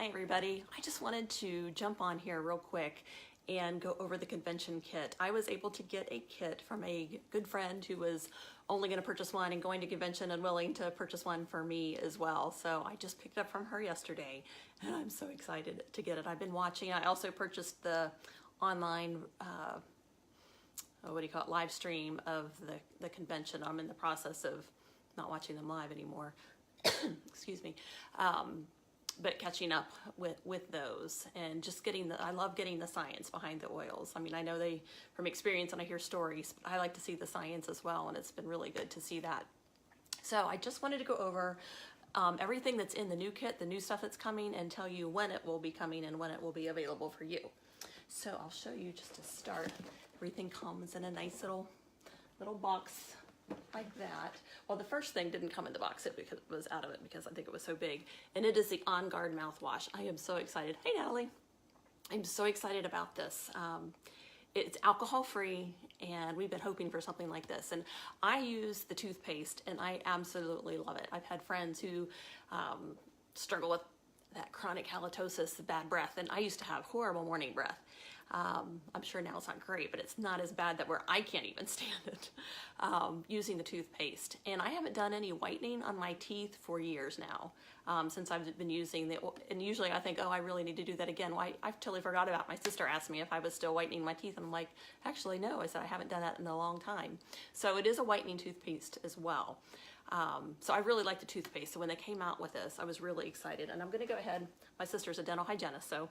Hi everybody, I just wanted to jump on here real quick and go over the convention kit. I was able to get a kit from a good friend who was only going to purchase one and going to convention and willing to purchase one for me as well. So I just picked it up from her yesterday and I'm so excited to get it. I've been watching. I also purchased the online live stream of the convention. I'm in the process of not watching them live anymore. Excuse me. But catching up with those and just I love getting the science behind the oils. I mean, I know from experience and I hear stories, but I like to see the science as well, and it's been really good to see that. So I just wanted to go over everything that's in the new kit, the new stuff that's coming, and tell you when it will be coming and when it will be available for you. So I'll show you just to start. Everything comes in a nice little box like that. Well, the first thing didn't come in the box because it was out of it because I think it was so big, and it is the OnGurard mouthwash. I am so excited. Hey Natalie, I'm so excited about this. It's alcohol free, and we've been hoping for something like this, and I use the toothpaste and I absolutely love it. I've had friends who struggle with that chronic halitosis, the bad breath, and I used to have horrible morning breath. I'm sure now it's not great, but it's not as bad that I can't even stand it using the toothpaste. And I haven't done any whitening on my teeth for years now, since I've been using and usually I think, oh, I really need to do that again. Well, I totally forgot about it. My sister asked me if I was still whitening my teeth, and I'm like, actually, no. I said, I haven't done that in a long time. So it is a whitening toothpaste as well. So I really like the toothpaste. So when they came out with this, I was really excited. And I'm going to go ahead. My sister's a dental hygienist, so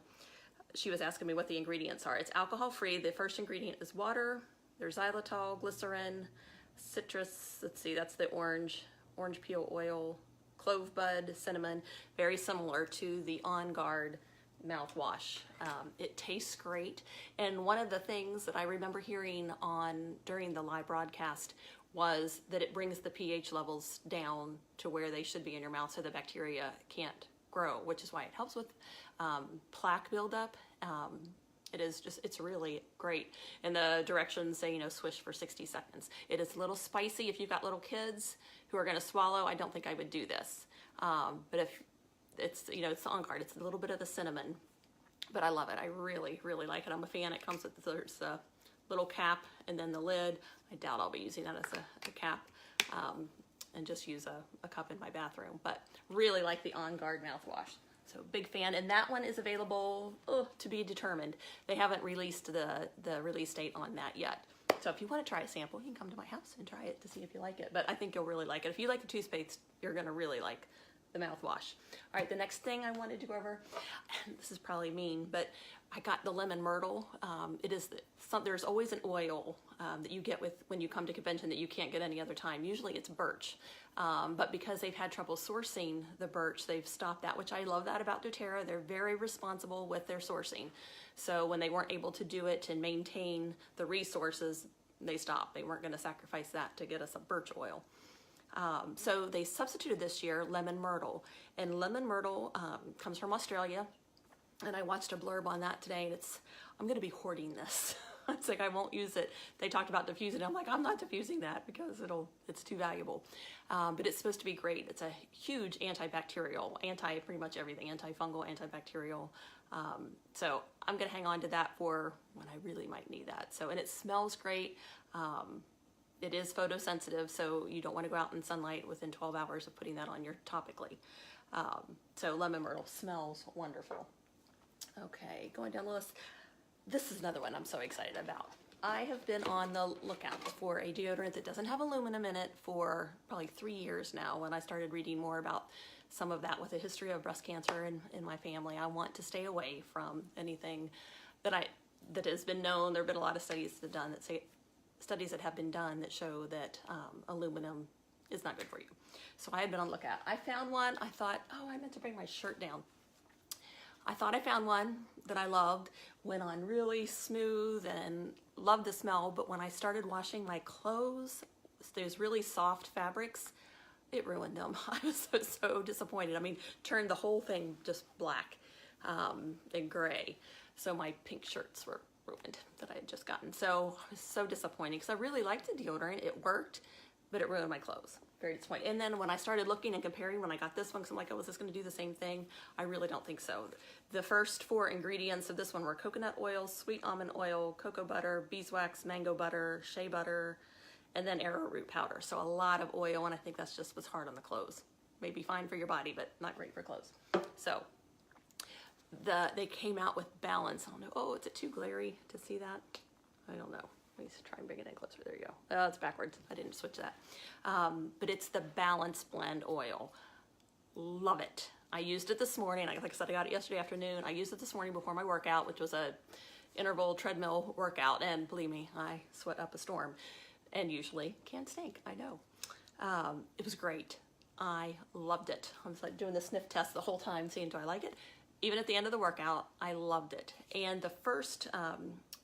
she was asking me what the ingredients are. It's alcohol free. The first ingredient is water. There's xylitol, glycerin, citrus. Let's see, that's the orange peel oil, clove bud, cinnamon. Very similar to the OnGurard mouthwash. It tastes great. And one of the things that I remember hearing during the live broadcast was that it brings the pH levels down to where they should be in your mouth so the bacteria can't grow, which is why it helps with plaque buildup. It's really great. And the directions say, swish for 60 seconds. It is a little spicy. If you've got little kids who are going to swallow, I don't think I would do this. But if it's, it's the OnGurard, it's a little bit of the cinnamon, but I love it. I really, really like it. I'm a fan. It comes with there's a little cap and then the lid. I doubt I'll be using that as a cap. And just use a cup in my bathroom, but really like the OnGurard mouthwash. So big fan, and that one is available to be determined. They haven't released the release date on that yet. So if you want to try a sample, you can come to my house and try it to see if you like it. But I think you'll really like it. If you like the toothpaste, you're gonna really like the mouthwash. All right, the next thing I wanted to go over, and this is probably mean, but I got the lemon myrtle. There's always an oil that you get when you come to convention that you can't get any other time. Usually it's birch, but because they've had trouble sourcing the birch, they've stopped that, which I love that about doTERRA. They're very responsible with their sourcing. So when they weren't able to do it and maintain the resources, they stopped. They weren't going to sacrifice that to get us a birch oil. So they substituted this year lemon myrtle, and lemon myrtle comes from Australia, and I watched a blurb on that today, and I'm going to be hoarding this. It's like I won't use it. They talked about diffusing. I'm like, I'm not diffusing that because it's too valuable. But it's supposed to be great. It's a huge antibacterial, pretty much everything, antifungal, antibacterial. So I'm going to hang on to that for when I really might need that. And it smells great. It is photosensitive, so you don't want to go out in sunlight within 12 hours of putting that on your topically. So lemon myrtle smells wonderful. Okay, going down the list. This is another one I'm so excited about. I have been on the lookout for a deodorant that doesn't have aluminum in it for probably 3 years now. When I started reading more about some of that with a history of breast cancer in my family, I want to stay away from anything that has been known. There have been a lot of studies that have been done that show that aluminum is not good for you. So I had been on the lookout. I found one. I thought, oh, I meant to bring my shirt down. I thought I found one that I loved, went on really smooth and loved the smell, but when I started washing my clothes, those really soft fabrics, it ruined them. I was so disappointed. I mean, turned the whole thing just black and gray. So my pink shirts were ruined that I had just gotten. So I was so disappointed because I really liked the deodorant. It worked, but it ruined my clothes. very disappointed. And then when I started looking and comparing when I got this one, because I'm like, oh, is this going to do the same thing? I really don't think so. The first 4 ingredients of this one were coconut oil, sweet almond oil, cocoa butter, beeswax, mango butter, shea butter, and then arrowroot powder. So a lot of oil, and I think that's just what's hard on the clothes. Maybe fine for your body, but not great for clothes. So they came out with balance. I don't know. Oh, is it too glary to see that? I don't know. Let me try and bring it in closer. There you go. Oh, it's backwards. I didn't switch that. But it's the Balance Blend oil. Love it. I used it this morning. Like I said, I got it yesterday afternoon. I used it this morning before my workout, which was a interval treadmill workout. And believe me, I sweat up a storm. And usually can't stink. I know. It was great. I loved it. I was like doing the sniff test the whole time, seeing do I like it. Even at the end of the workout, I loved it. And the first,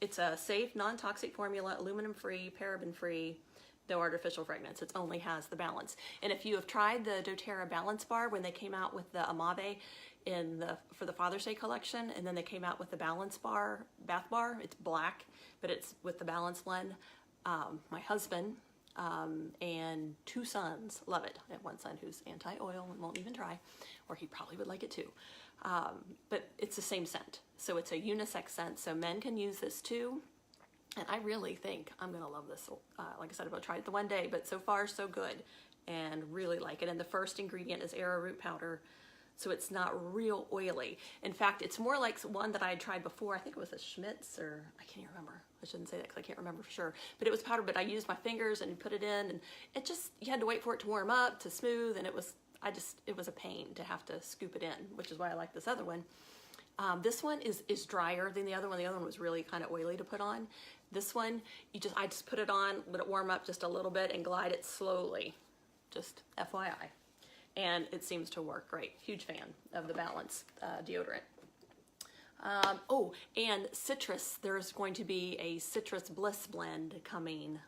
it's a safe, non-toxic formula, aluminum-free, paraben-free, no artificial fragrance. It only has the balance. And if you have tried the doTERRA Balance Bar when they came out with the Amave for the Father's Day collection, and then they came out with the Balance Bar, bath bar, it's black, but it's with the Balance Blend. My husband and 2 sons love it. I have one son who's anti-oil and won't even try, or he probably would like it too. But it's the same scent. So it's a unisex scent, so men can use this too. And I really think I'm gonna love this. Like I said, I'm gonna try it the one day, but so far so good and really like it. And the first ingredient is arrowroot powder, so it's not real oily. In fact, it's more like one that I had tried before. I think it was a Schmidt's, or I can't even remember. I shouldn't say that because I can't remember for sure. But it was powder, but I used my fingers and put it in, and it just, you had to wait for it to warm up, to smooth, and it was a pain to have to scoop it in, which is why I like this other one. This one is drier than the other one. The other one was really kind of oily to put on. This one, I just put it on, let it warm up just a little bit and glide it slowly. Just FYI. And it seems to work great. Huge fan of the Balance deodorant. Oh, and citrus. There's going to be a Citrus Bliss blend coming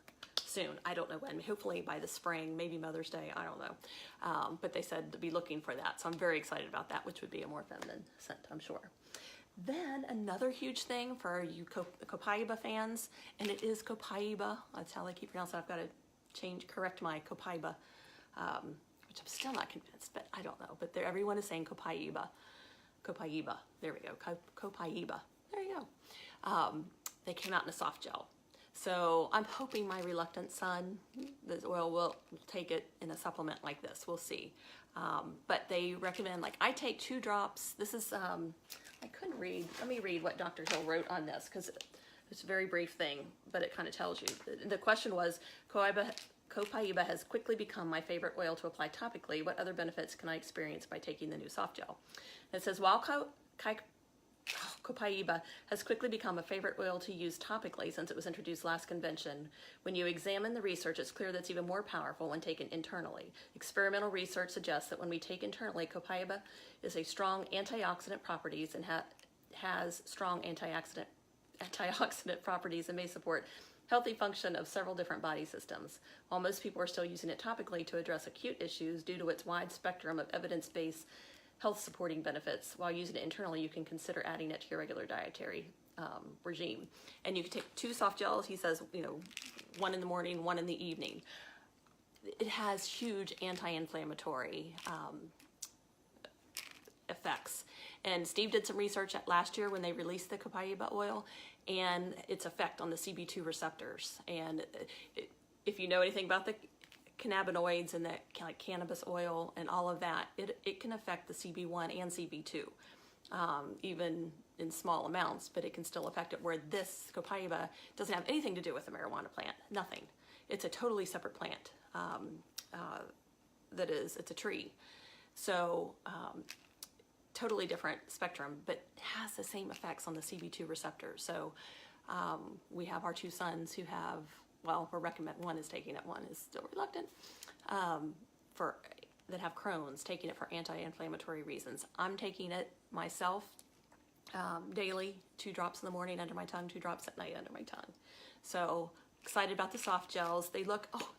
soon. I don't know when. Hopefully by the spring, maybe Mother's Day. I don't know. But they said to be looking for that. So I'm very excited about that, which would be a more feminine scent, I'm sure. Then another huge thing for you Copaiba fans, and it is Copaiba. That's how I keep pronouncing it. I've got to correct my Copaiba, which I'm still not convinced, but I don't know. But everyone is saying Copaiba. Copaiba. There we go. Copaiba. There you go. They came out in a soft gel. So I'm hoping my reluctant son, this oil, will take it in a supplement like this. We'll see. But they recommend, like, I take 2 drops. This is, I couldn't read. Let me read what Dr. Hill wrote on this, because it's a very brief thing, but it kind of tells you. The question was, Copaiba has quickly become my favorite oil to apply topically. What other benefits can I experience by taking the new soft gel? And it says, while Copaiba has quickly become a favorite oil to use topically since it was introduced last convention, when you examine the research, it's clear that it's even more powerful when taken internally. Experimental research suggests that when we take internally, Copaiba is a strong antioxidant properties and has strong antioxidant properties and may support healthy function of several different body systems. While most people are still using it topically to address acute issues due to its wide spectrum of evidence-based health supporting benefits, while using it internally, you can consider adding it to your regular dietary regime. And you can take 2 soft gels. He says, you know, 1 in the morning, 1 in the evening. It has huge anti-inflammatory effects. And Steve did some research last year when they released the Copaiba oil and its effect on the CB2 receptors. And if you know anything about the cannabinoids and that like cannabis oil and all of that, it can affect the CB1 and CB2, even in small amounts, but it can still affect it, where this Copaiba doesn't have anything to do with the marijuana plant, nothing. It's a totally separate plant. It's a tree. So totally different spectrum, but has the same effects on the CB2 receptors. So we have our 2 sons who have, well, we're recommend one is taking it, one is still reluctant, that have Crohn's, taking it for anti-inflammatory reasons. I'm taking it myself daily, 2 drops in the morning under my tongue, 2 drops at night under my tongue. So excited about the soft gels. They look, oh,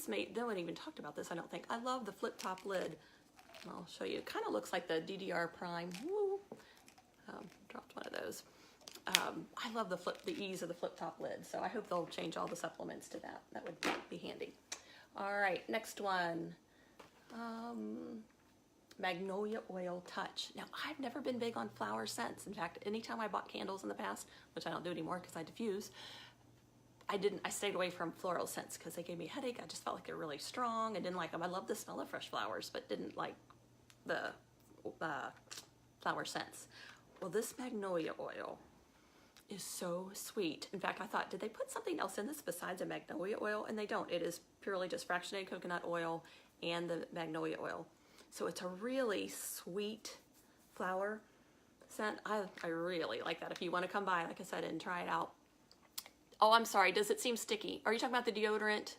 no one even talked about this, I don't think. I love the flip top lid. I'll show you. It kind of looks like the DDR Prime. Woo. Dropped one of those. I love the ease of the flip top lid, so I hope they'll change all the supplements to that. That would be handy. All right, next one. Magnolia Oil Touch. Now, I've never been big on flower scents. In fact, anytime I bought candles in the past, which I don't do anymore because I diffuse, I stayed away from floral scents because they gave me a headache. I just felt like they're really strong. I didn't like them. I love the smell of fresh flowers, but didn't like the flower scents. Well, this magnolia oil is so sweet. In fact, I thought, did they put something else in this besides a magnolia oil? And they don't. It is purely just fractionated coconut oil and the magnolia oil. So it's a really sweet flower scent. I really like that. If you want to come by, like I said, and try it out. Oh, I'm sorry. Does it seem sticky? Are you talking about the deodorant,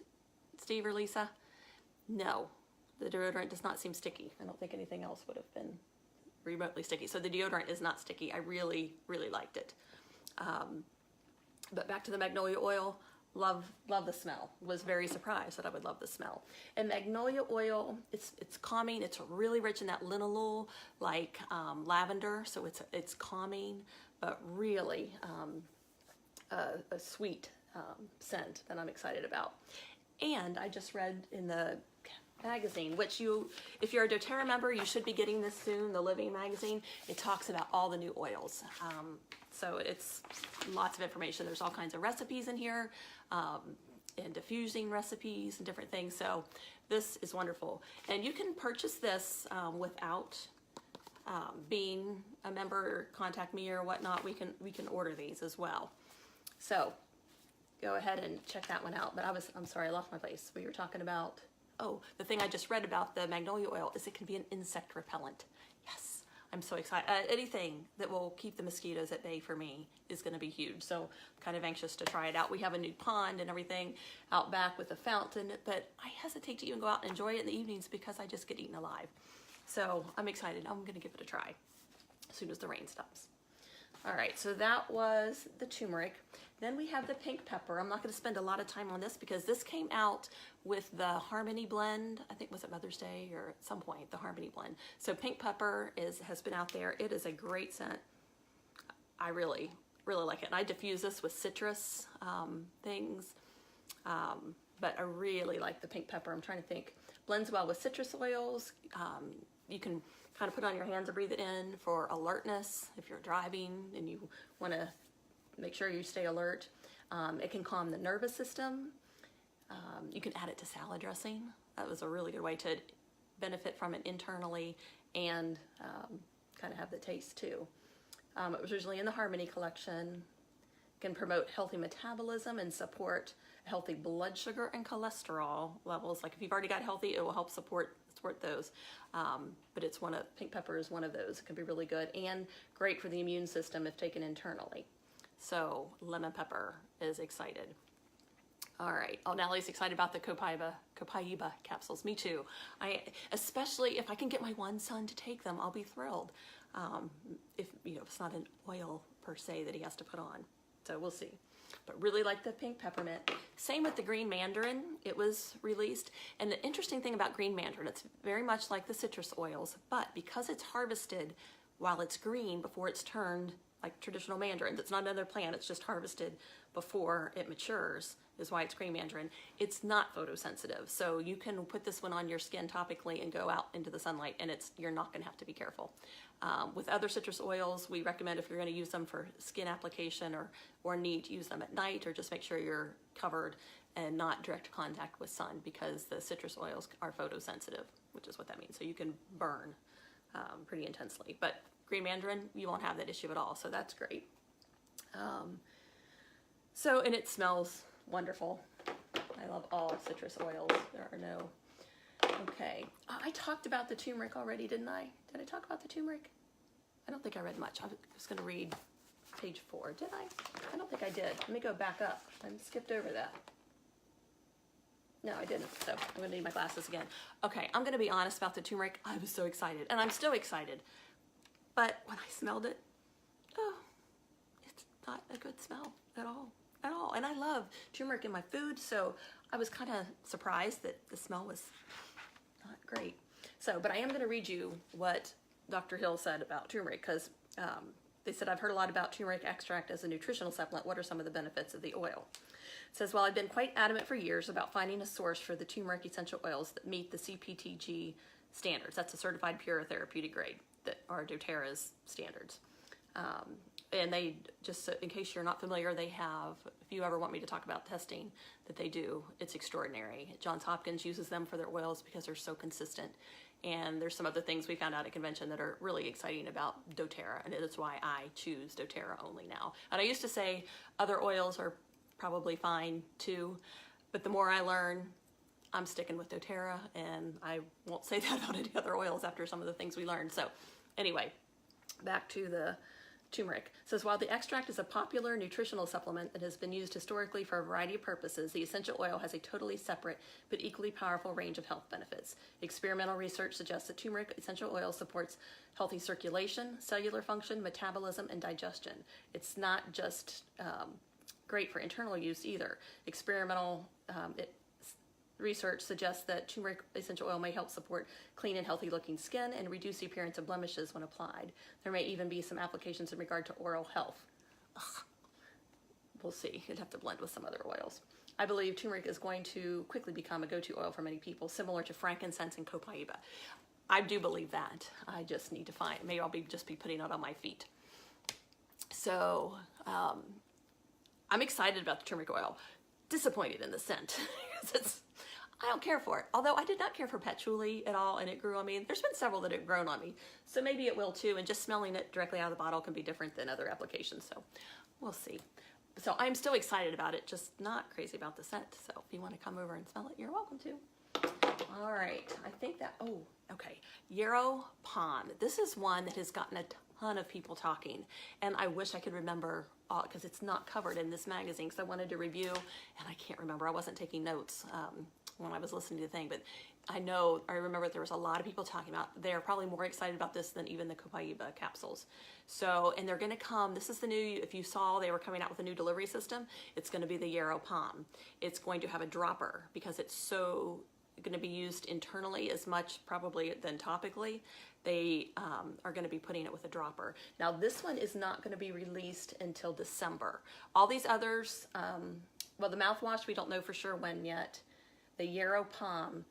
Steve or Lisa? No, the deodorant does not seem sticky. I don't think anything else would have been remotely sticky. So the deodorant is not sticky. I really, really liked it. But back to the magnolia oil, love the smell. Was very surprised that I would love the smell. And magnolia oil, it's calming. It's really rich in that linalool, like lavender. So it's calming, but really a sweet scent that I'm excited about. And I just read in the magazine, which if you're a doTERRA member, you should be getting this soon, the Living magazine. It talks about all the new oils. So it's lots of information. There's all kinds of recipes in here, and diffusing recipes and different things. So this is wonderful. And you can purchase this without being a member, contact me or whatnot. We can order these as well. So go ahead and check that one out. But I'm sorry, I lost my place. We were talking about, oh, the thing I just read about the magnolia oil is it can be an insect repellent. Yes, I'm so excited. Anything that will keep the mosquitoes at bay for me is going to be huge. So I'm kind of anxious to try it out. We have a new pond and everything out back with a fountain, but I hesitate to even go out and enjoy it in the evenings because I just get eaten alive. So I'm excited. I'm going to give it a try as soon as the rain stops. All right, so that was the turmeric. Then we have the pink pepper. I'm not going to spend a lot of time on this because this came out with the Harmony blend. I think was it Mother's Day or at some point, the Harmony blend. So pink pepper has been out there. It is a great scent. I really, really like it. And I diffuse this with citrus things, but I really like the pink pepper. I'm trying to think. Blends well with citrus oils. You can kind of put it on your hands and breathe it in for alertness if you're driving and you want to make sure you stay alert. It can calm the nervous system. You can add it to salad dressing. That was a really good way to benefit from it internally and kind of have the taste too. It was originally in the Harmony collection. It can promote healthy metabolism and support healthy blood sugar and cholesterol levels. Like if you've already got healthy, it will help support those. But pink pepper is one of those. It can be really good and great for the immune system if taken internally. So lemon pepper is excited. All right. Oh, Natalie's excited about the Copaiba capsules. Me too. Especially if I can get my one son to take them, I'll be thrilled. If it's not an oil per se that he has to put on. So we'll see. But really like the pink peppermint. Same with the green mandarin. It was released. And the interesting thing about green mandarin, it's very much like the citrus oils, but because it's harvested while it's green before it's turned like traditional mandarin, it's not another plant, it's just harvested before it matures, is why it's green mandarin. It's not photosensitive. So you can put this one on your skin topically and go out into the sunlight and you're not gonna have to be careful. With other citrus oils, we recommend if you're gonna use them for skin application or need to use them at night, or just make sure you're covered and not direct contact with sun, because the citrus oils are photosensitive, which is what that means. So you can burn pretty intensely. But green mandarin, you won't have that issue at all, so that's great. And it smells wonderful. I love all citrus oils. There are no. Okay, I talked about the turmeric already, didn't I? Did I talk about the turmeric? I don't think I read much. I was going to read page 4. Did I? I don't think I did. Let me go back up. I skipped over that. No, I didn't. So I'm going to need my glasses again. Okay, I'm going to be honest about the turmeric. I was so excited, and I'm still excited. But when I smelled it, it's not a good smell at all. And I love turmeric in my food, so I was kind of surprised that the smell was not great. But I am going to read you what Dr. Hill said about turmeric, because they said, I've heard a lot about turmeric extract as a nutritional supplement. What are some of the benefits of the oil? It says, well, I've been quite adamant for years about finding a source for the turmeric essential oils that meet the CPTG standards. That's a certified pure therapeutic grade that are doTERRA's standards. And they, just in case you're not familiar, they have, if you ever want me to talk about testing that they do, it's extraordinary. Johns Hopkins uses them for their oils because they're so consistent. And there's some other things we found out at convention that are really exciting about doTERRA, and that's why I choose doTERRA only now. And I used to say other oils are probably fine too, but the more I learn, I'm sticking with doTERRA, and I won't say that about any other oils after some of the things we learned. So anyway, back to the turmeric. It says, while the extract is a popular nutritional supplement that has been used historically for a variety of purposes, the essential oil has a totally separate but equally powerful range of health benefits. Experimental research suggests that turmeric essential oil supports healthy circulation, cellular function, metabolism, and digestion. It's not just great for internal use either. Experimental research suggests that turmeric essential oil may help support clean and healthy looking skin and reduce the appearance of blemishes when applied. There may even be some applications in regard to oral health. Ugh. We'll see. You'd have to blend with some other oils. I believe turmeric is going to quickly become a go-to oil for many people, similar to frankincense and Copaiba. I do believe that. I just need to find, maybe I'll just be putting it on my feet. So I'm excited about the turmeric oil. Disappointed in the scent. I don't care for it. Although I did not care for patchouli at all, and it grew on me. There's been several that have grown on me, so maybe it will too, and just smelling it directly out of the bottle can be different than other applications, so we'll see. So I'm still excited about it, just not crazy about the scent. So if you want to come over and smell it, you're welcome to. All right, I think that, oh, okay. Yarrow Palm. This is one that has gotten a ton of people talking, and I wish I could remember because it's not covered in this magazine, because I wanted to review, and I can't remember. I wasn't taking notes when I was listening to the thing, but I remember there was a lot of people talking about, they're probably more excited about this than even the Copaiba capsules. So, and they're gonna come, this is the new, if you saw, they were coming out with a new delivery system, it's gonna be the Yarrow Palm. It's going to have a dropper because it's so gonna be used internally as much probably than topically. They are gonna be putting it with a dropper. Now this one is not gonna be released until December. All these others, well, the mouthwash, we don't know for sure when yet. The Yarrow Palm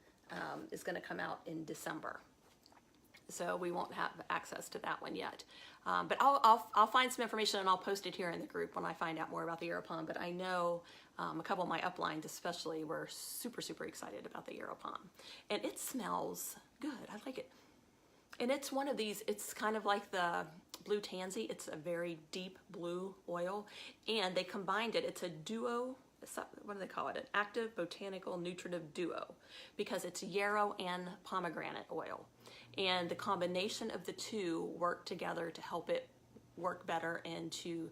is going to come out in December, so we won't have access to that one yet. But I'll find some information and I'll post it here in the group when I find out more about the Yarrow Palm. But I know a couple of my uplines especially were super excited about the Yarrow Palm, and it smells good. I like it, and it's one of these. It's kind of like the Blue Tansy. It's a very deep blue oil, and they combined it. It's a duo. What do they call it? An active botanical nutritive duo, because it's yarrow and pomegranate oil, and the combination of the two work together to help it work better and to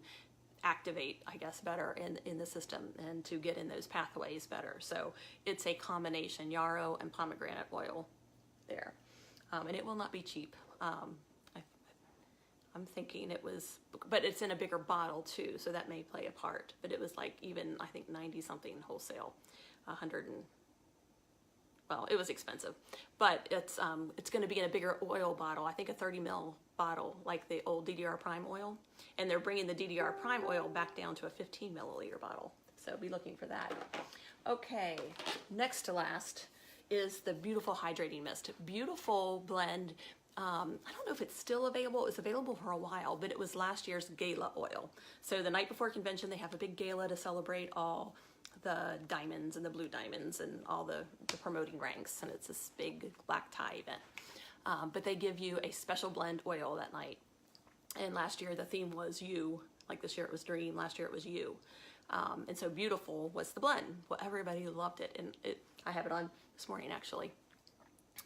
activate, I guess, better in the system and to get in those pathways better. So it's a combination, yarrow and pomegranate oil there, and it will not be cheap. I'm thinking it was, but it's in a bigger bottle too, so that may play a part. But it was like even, I think 90 something wholesale, 100 and, well, it was expensive. But it's going to be in a bigger oil bottle, I think a 30 ml bottle, like the old DDR Prime oil. And they're bringing the DDR Prime oil back down to a 15 milliliter bottle. So be looking for that. Okay, next to last is the Beautiful Hydrating Mist. Beautiful blend. I don't know if it's still available. It was available for a while, but it was last year's gala oil. So the night before convention, they have a big gala to celebrate all the diamonds and the blue diamonds and all the promoting ranks, and it's this big black tie event. But they give you a special blend oil that night. And last year the theme was you. Like this year it was dream, last year it was you. And so beautiful was the blend. Well, everybody loved it, and I have it on this morning actually.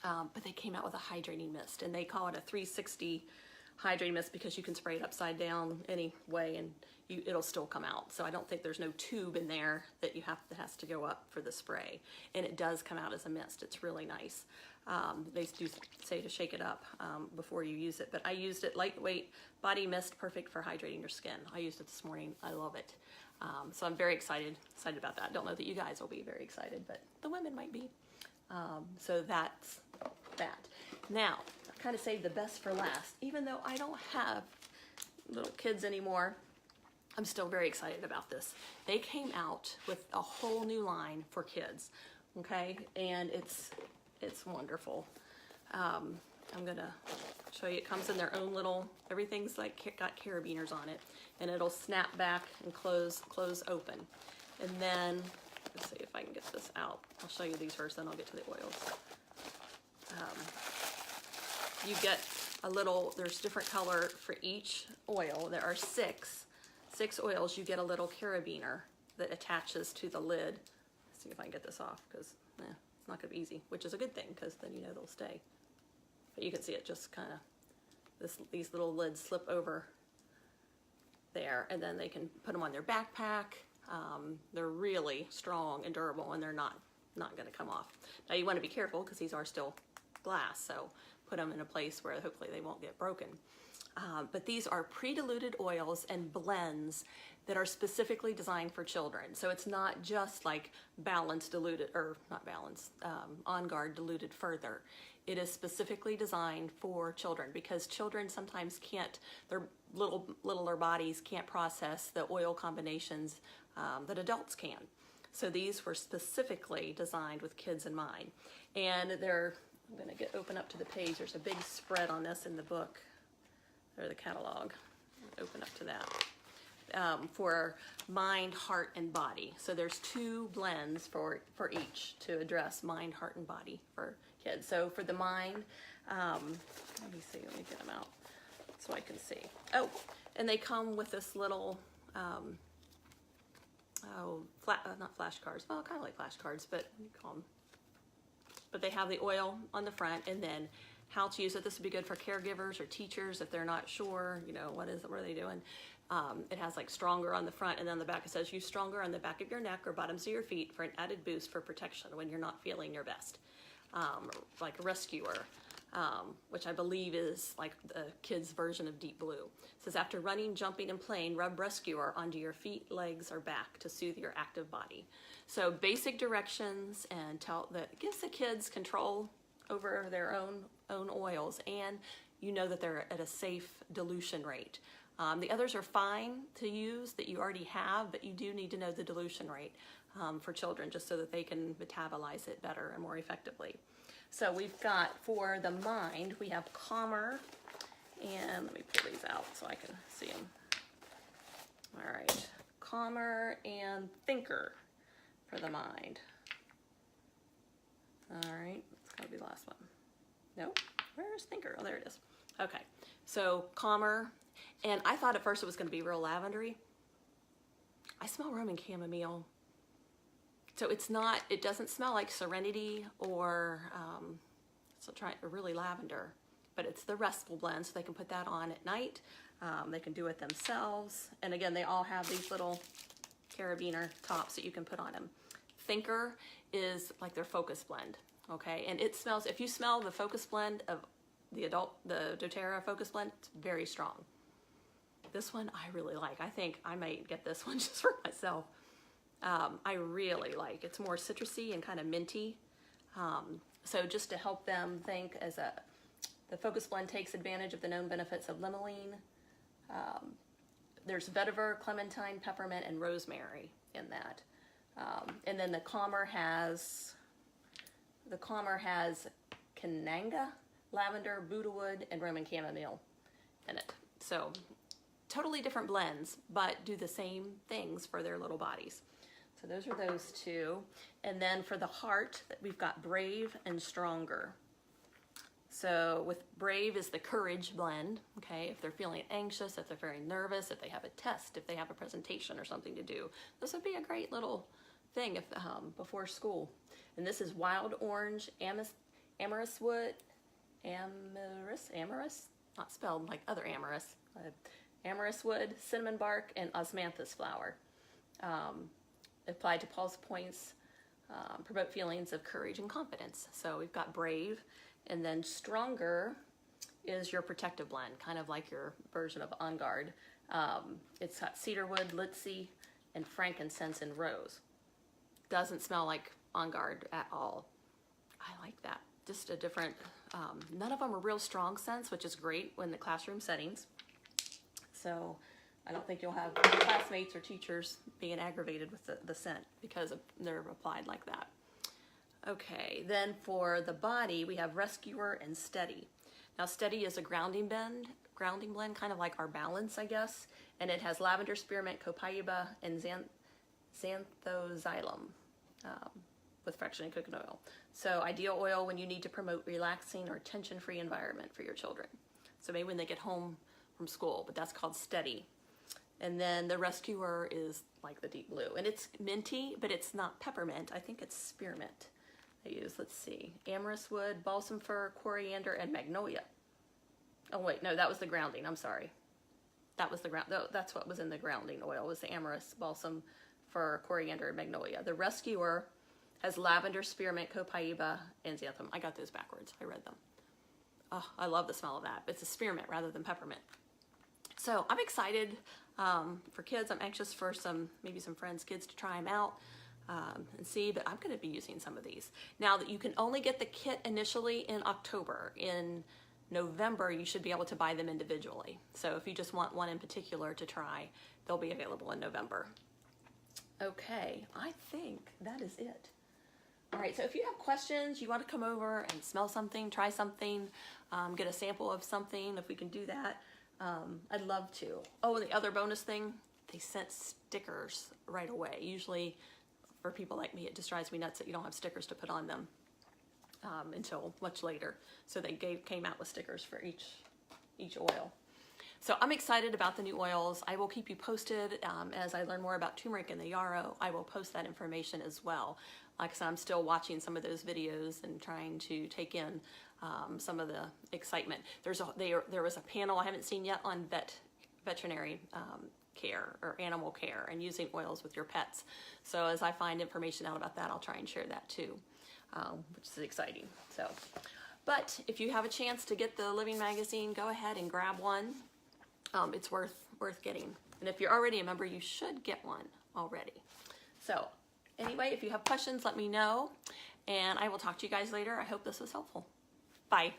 But they came out with a hydrating mist, and they call it a 360 hydrating mist because you can spray it upside down any way and it'll still come out. So I don't think there's no tube in there that that has to go up for the spray, and it does come out as a mist. It's really nice. They do say to shake it up before you use it, but I used it, lightweight body mist, perfect for hydrating your skin. I used it this morning. I love it. So I'm very excited about that. I don't know that you guys will be very excited, but the women might be. So that's that. Now, I kind of saved the best for last, even though I don't have little kids anymore, I'm still very excited about this. They came out with a whole new line for kids, okay? And it's wonderful. I'm gonna show you, it comes in their own little, everything's like got carabiners on it, and it'll snap back and close open. And then, let's see if I can get this out. I'll show you these first, then I'll get to the oils. You get a little, there's different color for each oil. There are six oils. You get a little carabiner that attaches to the lid. Let's see if I can get this off, because it's not gonna be easy, which is a good thing, because then you know they'll stay. But you can see it just kind of, these little lids slip over there, and then they can put them on their backpack. They're really strong and durable, and they're not gonna come off. Now you wanna be careful, because these are still glass, so put them in a place where hopefully they won't get broken. But these are pre-diluted oils and blends that are specifically designed for children. So it's not just like balanced diluted, or not balanced, OnGurard diluted further. It is specifically designed for children, because children sometimes can't, their littler bodies can't process the oil combinations that adults can. So these were specifically designed with kids in mind. And they're, I'm gonna open up to the page. There's a big spread on this in the book, or the catalog. Open up to that. For mind, heart, and body. So there's 2 blends for each to address mind, heart, and body for kids. So for the mind, let me see, let me get them out so I can see. Oh, and they come with this little, not flashcards, well, kind of like flashcards, but what do you call them? But they have the oil on the front, and then how to use it. This would be good for caregivers or teachers if they're not sure, you know, what are they doing? It has like stronger on the front, and then on the back it says use stronger on the back of your neck or bottoms of your feet for an added boost for protection when you're not feeling your best. Like a rescuer, which I believe is like the kids' version of Deep Blue. It says after running, jumping, and playing, rub rescuer onto your feet, legs, or back to soothe your active body. So basic directions, and that gives the kids control over their own oils, and you know that they're at a safe dilution rate. The others are fine to use that you already have, but you do need to know the dilution rate for children, just so that they can metabolize it better and more effectively. So we've got, for the mind, we have Calmer, and let me pull these out so I can see them. All right, Calmer and Thinker for the mind. All right, it's gotta be the last one. No, where's Thinker? Oh, there it is. Okay, so Calmer, and I thought at first it was gonna be real lavendery. I smell Roman chamomile. So it's not, it doesn't smell like Serenity or really lavender, but it's the Restful blend, so they can put that on at night. They can do it themselves. And again, they all have these little carabiner tops that you can put on them. Thinker is like their focus blend, okay? And it smells, if you smell the focus blend of the doTERRA focus blend, it's very strong. This one I really like. I think I might get this one just for myself. I really like, it's more citrusy and kind of minty. So just to help them think, the focus blend takes advantage of the known benefits of limonene. There's vetiver, clementine, peppermint, and rosemary in that. And then the Calmer has Cananga, lavender, Buddhawood, and Roman chamomile in it. So totally different blends, but do the same things for their little bodies. So those are those 2. And then for the heart, we've got Brave and Stronger. So with Brave is the courage blend, okay? If they're feeling anxious, if they're very nervous, if they have a test, if they have a presentation or something to do, this would be a great little thing if before school. And this is Wild Orange, Amorous Wood, Amorous, not spelled like other amorous, Amorous Wood, Cinnamon Bark, and Osmanthus flower. Applied to pulse points, promote feelings of courage and confidence. So we've got Brave, and then Stronger is your protective blend, kind of like your version of OnGurard. It's got cedarwood, linseed, and frankincense and rose. Doesn't smell like OnGurard at all. I like that. Just a different, none of them are real strong scents, which is great in the classroom settings. So I don't think you'll have classmates or teachers being aggravated with the scent because they're applied like that. Okay, then for the body, we have Rescuer and Steady. Now Steady is a grounding blend, kind of like our Balance, I guess, and it has lavender, spearmint, copaiba, and xanthoxylum with fractionated coconut oil. So ideal oil when you need to promote relaxing or tension-free environment for your children. So maybe when they get home from school, but that's called Steady. And then the Rescuer is like the deep blue, and it's minty, but it's not peppermint. I think it's spearmint I use. Let's see, amorous wood, balsam fir, coriander, and magnolia. Oh wait, no, that was the grounding. I'm sorry. That was the ground. That's what was in the grounding oil, was the amorous, balsam fir, coriander, and magnolia. The Rescuer has lavender, spearmint, copaiba, and xanthan. I got those backwards. I read them. Oh, I love the smell of that. It's a spearmint rather than peppermint. So I'm excited for kids. I'm anxious for maybe some friends' kids to try them out and see, but I'm going to be using some of these. Now that you can only get the kit initially in October. In November, you should be able to buy them individually. So if you just want one in particular to try, they'll be available in November. Okay, I think that is it. All right, so if you have questions, you want to come over and smell something, try something, get a sample of something, if we can do that, I'd love to. Oh, and the other bonus thing, they sent stickers right away. Usually for people like me, it just drives me nuts that you don't have stickers to put on them until much later. So they came out with stickers for each oil. So I'm excited about the new oils. I will keep you posted as I learn more about turmeric and the yarrow. I will post that information as well. Like I said, I'm still watching some of those videos and trying to take in some of the excitement. There was a panel I haven't seen yet on veterinary care or animal care and using oils with your pets. So as I find information out about that, I'll try and share that too, which is exciting. But if you have a chance to get the Living magazine, go ahead and grab one. It's worth getting. And if you're already a member, you should get one already. So anyway, if you have questions, let me know, and I will talk to you guys later. I hope this was helpful. Bye.